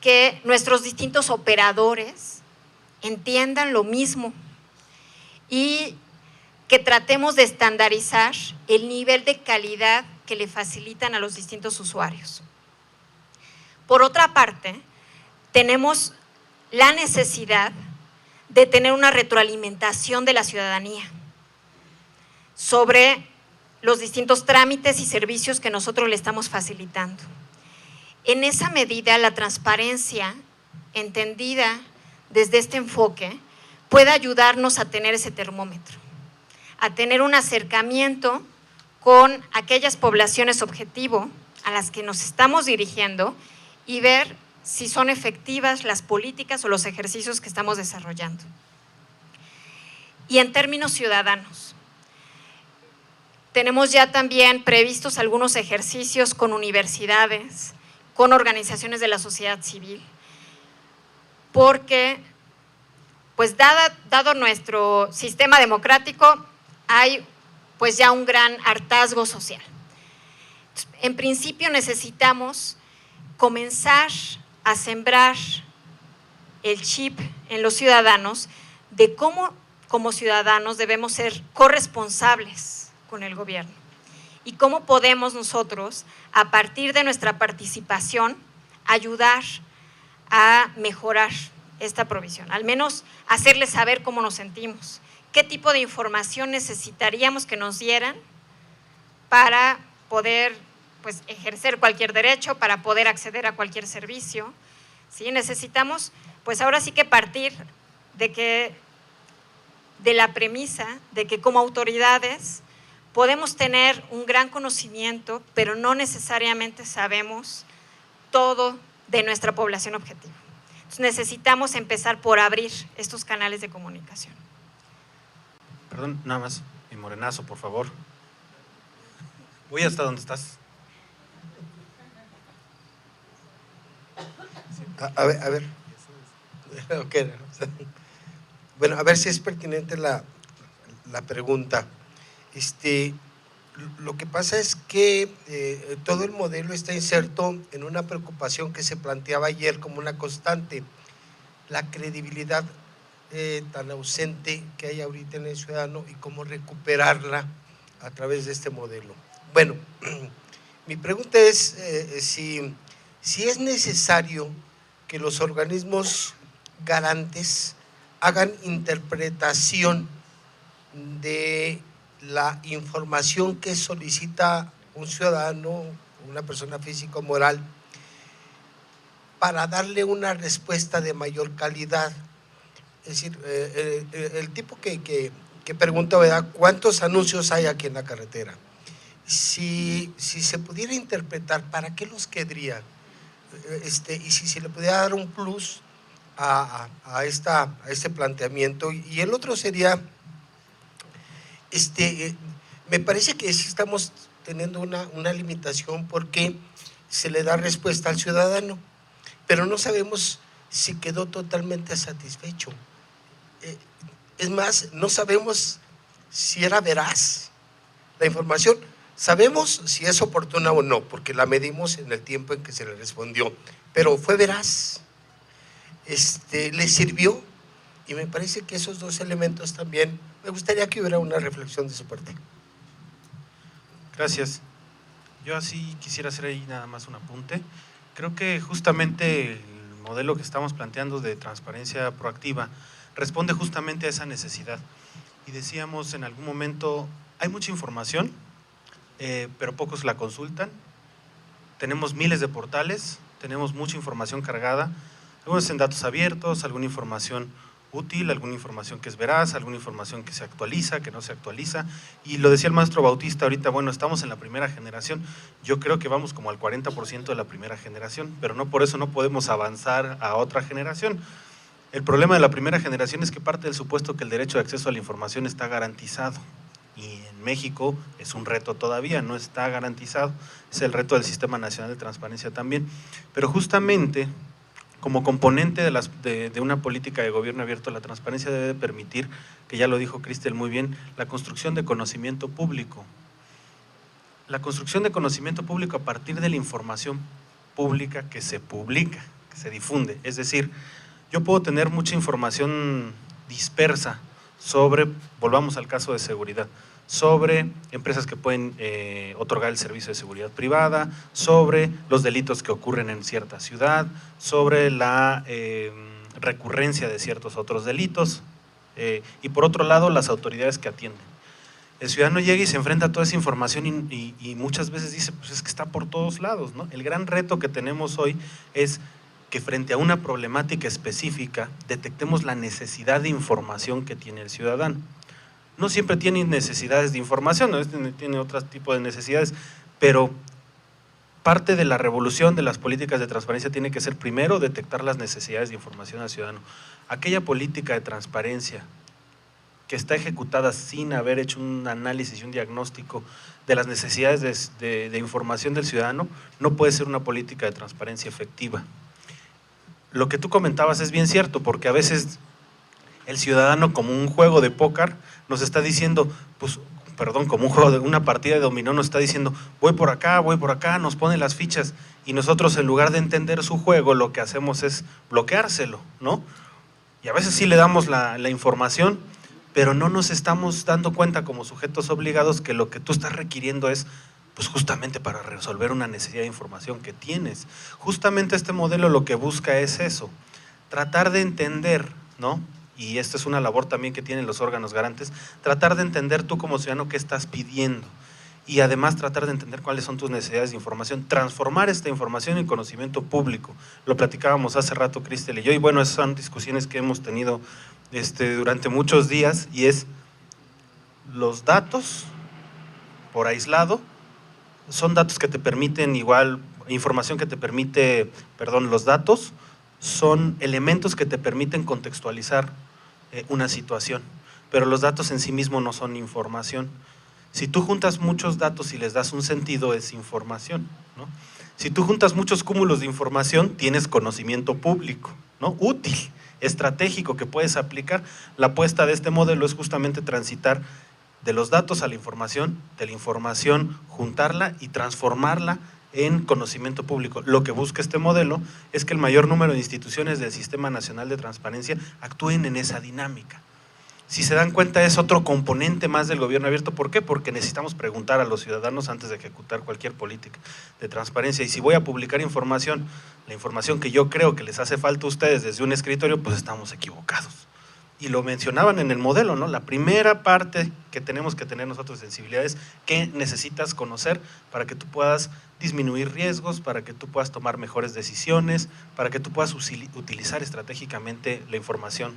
que nuestros distintos operadores entiendan lo mismo y que tratemos de estandarizar el nivel de calidad que le facilitan a los distintos usuarios. Por otra parte, tenemos la necesidad de tener una retroalimentación de la ciudadanía sobre los distintos trámites y servicios que nosotros le estamos facilitando. En esa medida, la transparencia, entendida desde este enfoque, puede ayudarnos a tener ese termómetro, a tener un acercamiento con aquellas poblaciones objetivo a las que nos estamos dirigiendo y ver si son efectivas las políticas o los ejercicios que estamos desarrollando. Y en términos ciudadanos, tenemos ya también previstos algunos ejercicios con universidades, con organizaciones de la sociedad civil, porque pues dado nuestro sistema democrático, hay pues ya un gran hartazgo social. En principio necesitamos comenzar a sembrar el chip en los ciudadanos de cómo como ciudadanos debemos ser corresponsables con el gobierno y cómo podemos nosotros, a partir de nuestra participación, ayudar a mejorar esta provisión, al menos hacerles saber cómo nos sentimos, qué tipo de información necesitaríamos que nos dieran para poder pues, ejercer cualquier derecho, para poder acceder a cualquier servicio. ¿Sí? Necesitamos, pues ahora sí que partir de la premisa de que como autoridades podemos tener un gran conocimiento, pero no necesariamente sabemos todo de nuestra población objetivo. Entonces necesitamos empezar por abrir estos canales de comunicación. Perdón, nada más, mi morenazo, por favor. Voy hasta donde estás. A ver. Okay. Bueno, a ver si es pertinente la pregunta. Lo que pasa es que todo el modelo está inserto en una preocupación que se planteaba ayer como una constante, la credibilidad tan ausente que hay ahorita en el ciudadano y cómo recuperarla a través de este modelo. Bueno, mi pregunta es si es necesario que los organismos garantes hagan interpretación de la información que solicita un ciudadano, una persona física o moral, para darle una respuesta de mayor calidad. Es decir, el tipo que pregunta, ¿verdad?, ¿cuántos anuncios hay aquí en la carretera? Si se pudiera interpretar, ¿para qué los querría? Y si se le pudiera dar un plus a este planteamiento. Y el otro sería, me parece que sí estamos teniendo una limitación porque se le da respuesta al ciudadano, pero no sabemos si quedó totalmente satisfecho. Es más, no sabemos si era veraz la información. Sabemos si es oportuna o no, porque la medimos en el tiempo en que se le respondió, pero fue veraz, le sirvió, y me parece que esos dos elementos también, me gustaría que hubiera una reflexión de su parte. Gracias. Yo así quisiera hacer ahí nada más un apunte. Creo que justamente el modelo que estamos planteando de transparencia proactiva responde justamente a esa necesidad. Y decíamos en algún momento, Hay mucha información, pero pocos la consultan. Tenemos miles de portales, tenemos mucha información cargada, algunos en datos abiertos, alguna información útil, alguna información que es veraz, alguna información que se actualiza, que no se actualiza. Y lo decía el maestro Bautista ahorita, bueno, estamos en la primera generación, yo creo que vamos como al 40% de la primera generación, pero no por eso no podemos avanzar a otra generación. El problema de la primera generación es que parte del supuesto que el derecho de acceso a la información está garantizado. Y en México es un reto todavía, no está garantizado, es el reto del Sistema Nacional de Transparencia también. Pero justamente, como componente de una política de gobierno abierto, la transparencia debe permitir, que ya lo dijo Cristel muy bien, la construcción de conocimiento público. La construcción de conocimiento público a partir de la información pública que se publica, que se difunde. Es decir, yo puedo tener mucha información dispersa sobre, volvamos al caso de seguridad, sobre empresas que pueden otorgar el servicio de seguridad privada, sobre los delitos que ocurren en cierta ciudad, sobre la recurrencia de ciertos otros delitos y por otro lado las autoridades que atienden. El ciudadano llega y se enfrenta a toda esa información y muchas veces dice, pues es que está por todos lados, ¿no? El gran reto que tenemos hoy es que frente a una problemática específica detectemos la necesidad de información que tiene el ciudadano. No siempre tiene necesidades de información, ¿no? Tiene otro tipo de necesidades, pero parte de la revolución de las políticas de transparencia tiene que ser primero detectar las necesidades de información al ciudadano. Aquella política de transparencia que está ejecutada sin haber hecho un análisis y un diagnóstico de las necesidades de información del ciudadano no puede ser una política de transparencia efectiva. Lo que tú comentabas es bien cierto, porque a veces el ciudadano, como un juego de póker, nos está diciendo, pues, perdón, como un juego de una partida de dominó, nos está diciendo, voy por acá, nos pone las fichas, y nosotros en lugar de entender su juego, lo que hacemos es bloqueárselo, ¿no? Y a veces sí le damos la información, pero no nos estamos dando cuenta como sujetos obligados que lo que tú estás requiriendo es pues justamente para resolver una necesidad de información que tienes. Justamente este modelo lo que busca es eso, tratar de entender, ¿no? Y esta es una labor también que tienen los órganos garantes, tratar de entender tú como ciudadano qué estás pidiendo y además tratar de entender cuáles son tus necesidades de información, transformar esta información en conocimiento público. Lo platicábamos hace rato Cristel y yo, y bueno, esas son discusiones que hemos tenido durante muchos días, y es los datos por aislado, son datos que te permiten información que te permite, los datos son elementos que te permiten contextualizar una situación, pero los datos en sí mismos no son información. Si tú juntas muchos datos y les das un sentido, es información, ¿no? Si tú juntas muchos cúmulos de información, tienes conocimiento público, ¿no? Útil, estratégico, que puedes aplicar. La apuesta de este modelo es justamente transitar de los datos a la información, de la información juntarla y transformarla en conocimiento público. Lo que busca este modelo es que el mayor número de instituciones del Sistema Nacional de Transparencia actúen en esa dinámica. Si se dan cuenta, es otro componente más del gobierno abierto. ¿Por qué? Porque necesitamos preguntar a los ciudadanos antes de ejecutar cualquier política de transparencia. Y si voy a publicar información, la información que yo creo que les hace falta a ustedes desde un escritorio, pues estamos equivocados. Y lo mencionaban en el modelo, ¿no? La primera parte que tenemos que tener nosotros de sensibilidad es qué necesitas conocer para que tú puedas disminuir riesgos, para que tú puedas tomar mejores decisiones, para que tú puedas utilizar estratégicamente la información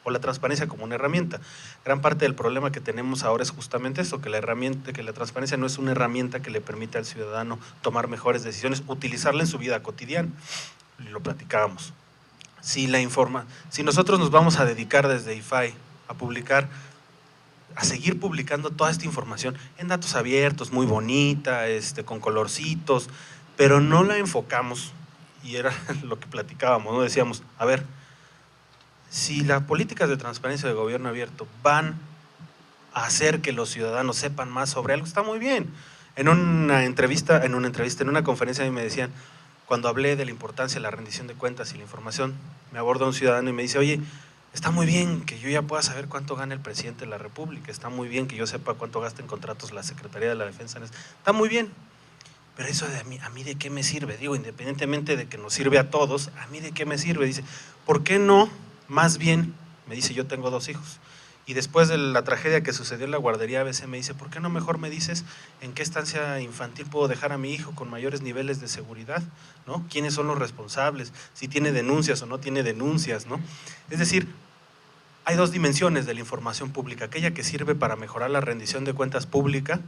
o la transparencia como una herramienta. Gran parte del problema que tenemos ahora es justamente eso, que la transparencia no es una herramienta que le permite al ciudadano tomar mejores decisiones, utilizarla en su vida cotidiana. Y lo platicábamos. Si nosotros nos vamos a dedicar desde IFAI a seguir publicando toda esta información en datos abiertos, muy bonita, con colorcitos, pero no la enfocamos, y era lo que platicábamos, ¿no? Decíamos, a ver, si las políticas de transparencia de gobierno abierto van a hacer que los ciudadanos sepan más sobre algo, está muy bien. En una conferencia a mí me decían, cuando hablé de la importancia de la rendición de cuentas y la información, me aborda un ciudadano y me dice, oye, está muy bien que yo ya pueda saber cuánto gana el presidente de la República, está muy bien que yo sepa cuánto gasta en contratos la Secretaría de la Defensa, está muy bien, pero eso a mí de qué me sirve, digo, independientemente de que nos sirve a todos, a mí de qué me sirve, dice, ¿por qué no? Más bien, me dice, yo tengo 2 hijos, Y después de la tragedia que sucedió en la guardería, a veces me dice, ¿por qué no mejor me dices en qué estancia infantil puedo dejar a mi hijo con mayores niveles de seguridad, ¿no? ¿Quiénes son los responsables? Si tiene denuncias o no tiene denuncias, ¿no? Es decir, hay dos dimensiones de la información pública, aquella que sirve para mejorar la rendición de cuentas pública,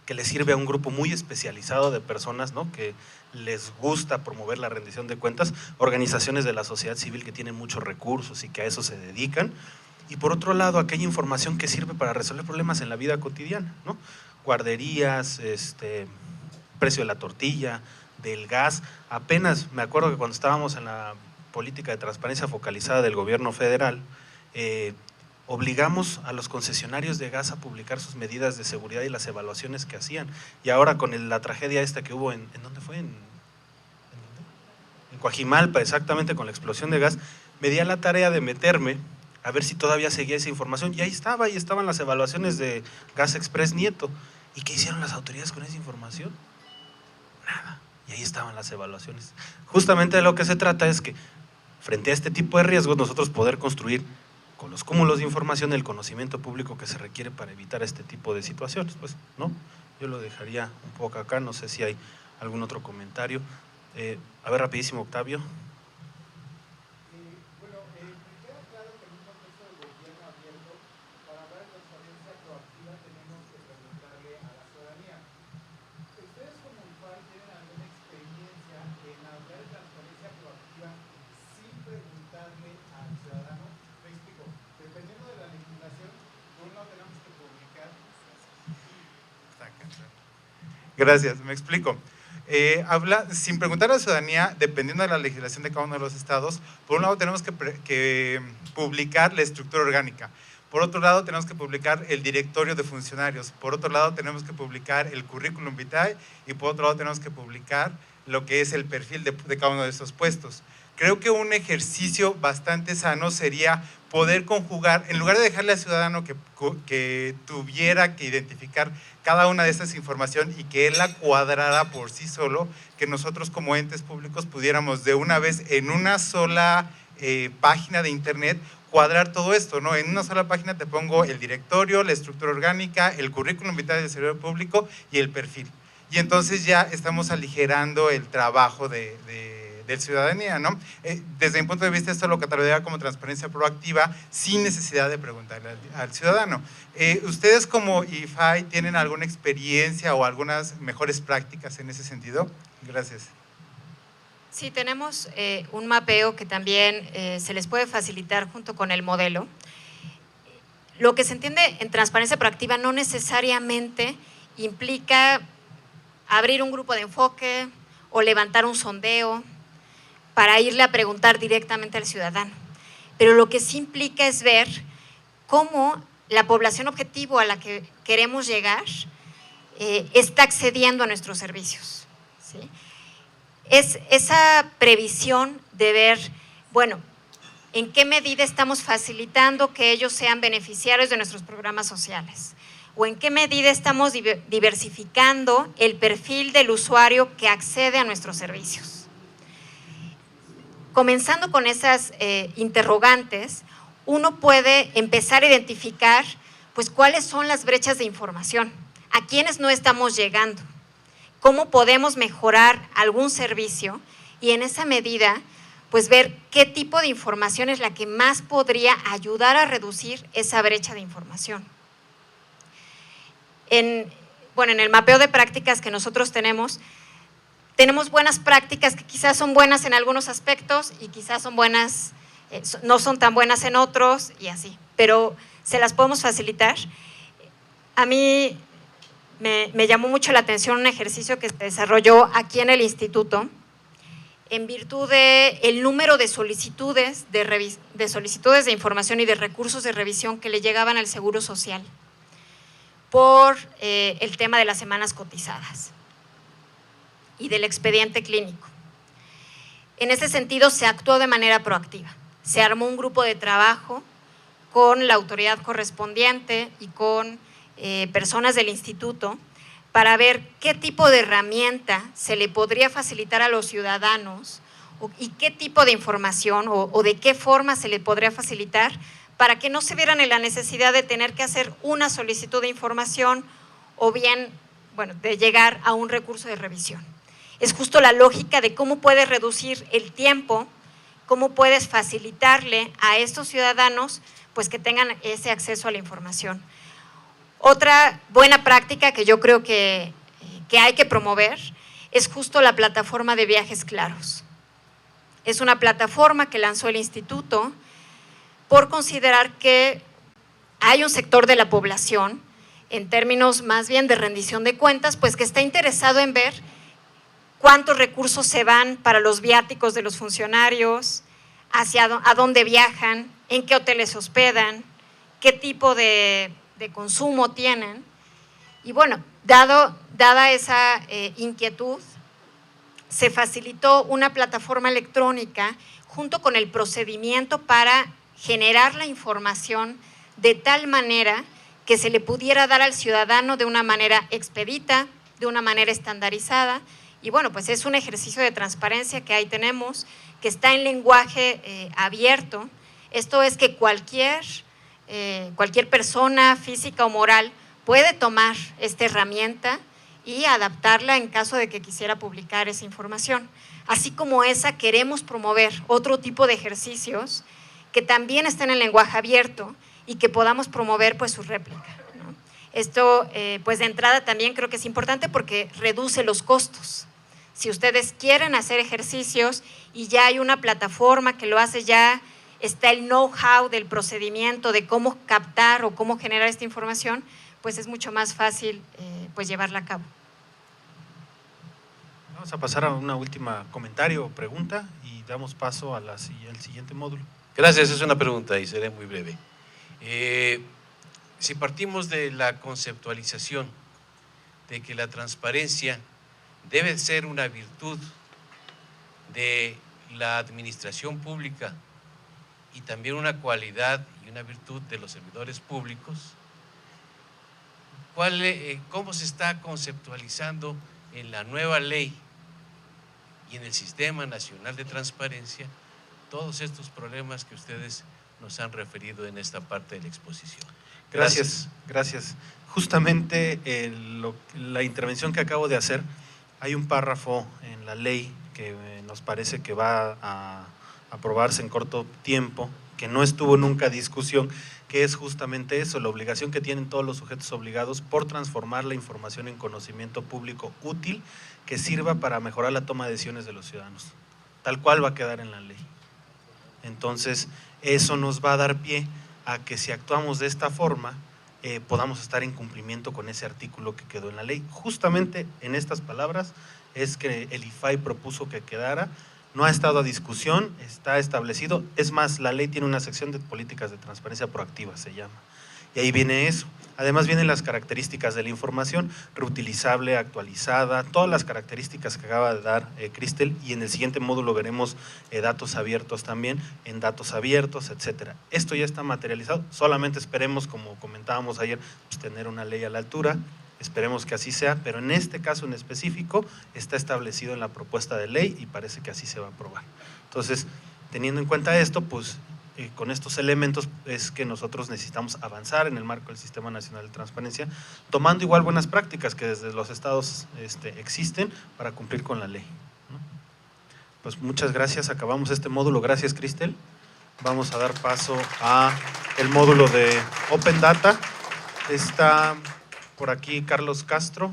que le sirve a un grupo muy especializado de personas, ¿no?, que les gusta promover la rendición de cuentas, organizaciones de la sociedad civil que tienen muchos recursos y que a eso se dedican, y por otro lado aquella información que sirve para resolver problemas en la vida cotidiana, ¿no? Guarderías, precio de la tortilla, del gas. Apenas me acuerdo que cuando estábamos en la política de transparencia focalizada del gobierno federal, obligamos a los concesionarios de gas a publicar sus medidas de seguridad y las evaluaciones que hacían. Y ahora con la tragedia esta que hubo ¿en dónde fue? ¿En Coajimalpa, exactamente, con la explosión de gas, me di a la tarea de meterme a ver si todavía seguía esa información. Y ahí estaban las evaluaciones de Gas Express Nieto. ¿Y qué hicieron las autoridades con esa información? Nada. Y ahí estaban las evaluaciones. Justamente de lo que se trata es que frente a este tipo de riesgos nosotros poder construir con los cúmulos de información el conocimiento público que se requiere para evitar este tipo de situaciones, pues, ¿no? Yo lo dejaría un poco acá, no sé si hay algún otro comentario. A ver, rapidísimo, Octavio. Bueno, me queda claro que en un contexto de gobierno abierto, para hablar de transparencia proactiva tenemos que preguntarle a la ciudadanía. ¿Ustedes como IFAI tienen alguna experiencia en hablar de transparencia proactiva sin preguntarle al ciudadano? Me explico, dependiendo de la legislación, por un lado tenemos que publicar. Gracias, me explico. Habla sin preguntar a la ciudadanía, dependiendo de la legislación de cada uno de los estados. Por un lado tenemos que publicar la estructura orgánica, por otro lado tenemos que publicar el directorio de funcionarios, por otro lado tenemos que publicar el currículum vitae y por otro lado tenemos que publicar lo que es el perfil de cada uno de estos puestos. Creo que un ejercicio bastante sano sería poder conjugar, en lugar de dejarle al ciudadano que tuviera que identificar cada una de estas informaciones y que él la cuadrara por sí solo, que nosotros como entes públicos pudiéramos de una vez en una sola página de internet cuadrar todo esto, ¿no? En una sola página te pongo el directorio, la estructura orgánica, el currículum vitae del servidor público y el perfil. Y entonces ya estamos aligerando el trabajo del ciudadanía, ¿no? Desde mi punto de vista esto lo catalogaría como transparencia proactiva sin necesidad de preguntarle al ciudadano. ¿Ustedes como IFAI tienen alguna experiencia o algunas mejores prácticas en ese sentido? Gracias. Sí, tenemos un mapeo que también se les puede facilitar junto con el modelo. Lo que se entiende en transparencia proactiva no necesariamente implica abrir un grupo de enfoque o levantar un sondeo para irle a preguntar directamente al ciudadano. Pero lo que sí implica es ver cómo la población objetivo a la que queremos llegar está accediendo a nuestros servicios, ¿sí? Es esa previsión de ver, bueno, en qué medida estamos facilitando que ellos sean beneficiarios de nuestros programas sociales, o en qué medida estamos diversificando el perfil del usuario que accede a nuestros servicios. Comenzando con esas interrogantes, uno puede empezar a identificar pues, cuáles son las brechas de información, a quiénes no estamos llegando, cómo podemos mejorar algún servicio y en esa medida pues, ver qué tipo de información es la que más podría ayudar a reducir esa brecha de información. En el mapeo de prácticas que nosotros tenemos buenas prácticas que quizás son buenas en algunos aspectos y quizás son buenas, no son tan buenas en otros y así, pero se las podemos facilitar. A mí me llamó mucho la atención un ejercicio que se desarrolló aquí en el instituto en virtud del número de solicitudes de información y de recursos de revisión que le llegaban al Seguro Social por el tema de las semanas cotizadas y del expediente clínico. En ese sentido, se actuó de manera proactiva. Se armó un grupo de trabajo con la autoridad correspondiente y con personas del instituto para ver qué tipo de herramienta se le podría facilitar a los ciudadanos y qué tipo de información o de qué forma se le podría facilitar para que no se vieran en la necesidad de tener que hacer una solicitud de información o bien, bueno, de llegar a un recurso de revisión. Es justo la lógica de cómo puedes reducir el tiempo, cómo puedes facilitarle a estos ciudadanos pues que tengan ese acceso a la información. Otra buena práctica que yo creo que hay que promover es justo la plataforma de viajes claros. Es una plataforma que lanzó el instituto por considerar que hay un sector de la población, en términos más bien de rendición de cuentas, pues que está interesado en ver cuántos recursos se van para los viáticos de los funcionarios, a dónde viajan, en qué hoteles se hospedan, qué tipo de consumo tienen. Y bueno, dada esa inquietud, se facilitó una plataforma electrónica junto con el procedimiento para generar la información de tal manera que se le pudiera dar al ciudadano de una manera expedita, de una manera estandarizada. Y bueno, pues es un ejercicio de transparencia que ahí tenemos, que está en lenguaje abierto. Esto es que cualquier persona física o moral puede tomar esta herramienta y adaptarla en caso de que quisiera publicar esa información. Así como esa, queremos promover otro tipo de ejercicios que también estén en lenguaje abierto y que podamos promover pues su réplica, ¿no? Esto pues de entrada también creo que es importante porque reduce los costos. Si ustedes quieren hacer ejercicios y ya hay una plataforma que lo hace, ya está el know-how del procedimiento de cómo captar o cómo generar esta información, pues es mucho más fácil pues llevarla a cabo. Vamos a pasar a una última comentario o pregunta y damos paso al siguiente módulo. Gracias, es una pregunta y seré muy breve. Si partimos de la conceptualización de que la transparencia debe ser una virtud de la administración pública y también una cualidad y una virtud de los servidores públicos, ¿cómo se está conceptualizando en la nueva ley y en el Sistema Nacional de Transparencia todos estos problemas que ustedes nos han referido en esta parte de la exposición? Gracias. Justamente la intervención que acabo de hacer, hay un párrafo en la ley que nos parece que va a aprobarse en corto tiempo, que no estuvo nunca en discusión, que es justamente eso, la obligación que tienen todos los sujetos obligados por transformar la información en conocimiento público útil que sirva para mejorar la toma de decisiones de los ciudadanos. Tal cual va a quedar en la ley. Entonces, eso nos va a dar pie a que si actuamos de esta forma, podamos estar en cumplimiento con ese artículo que quedó en la ley. Justamente en estas palabras es que el IFAI propuso que quedara. No ha estado a discusión, está establecido. Es más, la ley tiene una sección de políticas de transparencia proactiva, se llama. Y ahí viene eso. Además vienen las características de la información, reutilizable, actualizada, todas las características que acaba de dar Cristel, y en el siguiente módulo veremos datos abiertos también, en datos abiertos, etcétera. Esto ya está materializado, solamente esperemos, como comentábamos ayer, pues, tener una ley a la altura. Esperemos que así sea, pero en este caso en específico está establecido en la propuesta de ley y parece que así se va a aprobar. Entonces, teniendo en cuenta esto, pues con estos elementos es que nosotros necesitamos avanzar en el marco del Sistema Nacional de Transparencia, tomando igual buenas prácticas que desde los estados existen para cumplir con la ley, ¿no? Pues muchas gracias, acabamos este módulo. Gracias, Cristel. Vamos a dar paso a el módulo de Open Data. Está por aquí Carlos Castro.